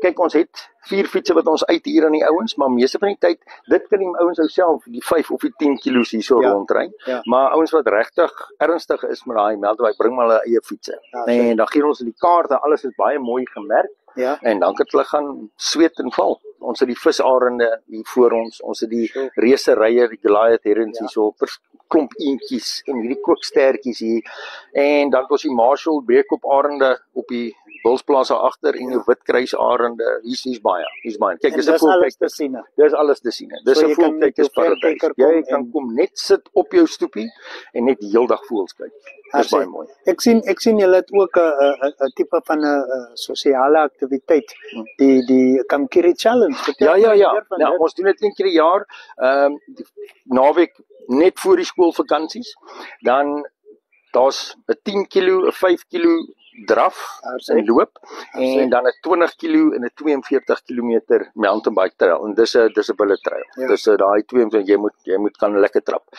kyk, ons het 4 fietsse wat ons uithuur aan die ouens, maar meeste van die tyd, dit kan die ouens ou self, die 5 of die 10 kilos hierso rondry, maar ouens wat regtig ernstig is met daai meldwyk, bring maar hulle eie fietsse. En dan gee ons die kaarte, alles is baie mooi gemerk, en dan kan hulle gaan sweet en val. Ons het die visarende hier voor ons het die reserye, die Goliath herons hier so, klomp eentjies en hierdie kookstertjies hier, en dan het ons die Marshall breekop arende op die Wilsplaas agter en die witkruisarende, hier's baie. Kyk, dis 'n voelkyk te sien. Dis alles te sien. Dis 'n voelkyk is paradys. Jy kan kom net sit op jou stoepie en net die hele dag voels kyk. Dis baie mooi. Ek sien julle het ook 'n tipe van 'n sosiale aktiwiteit, die Kamkiri Challenge. Ja, ons doen dit 1 keer 'n jaar, naweek net voor die skoolvakansies. Dan daar's 'n 10 kilo, 'n 5 kilo draf en loop, en dan 'n 20 kilo en 'n 42 km mountain bike trail, en dis 'n bullet trail. Dis daai 22 jy moet kan lekker trap.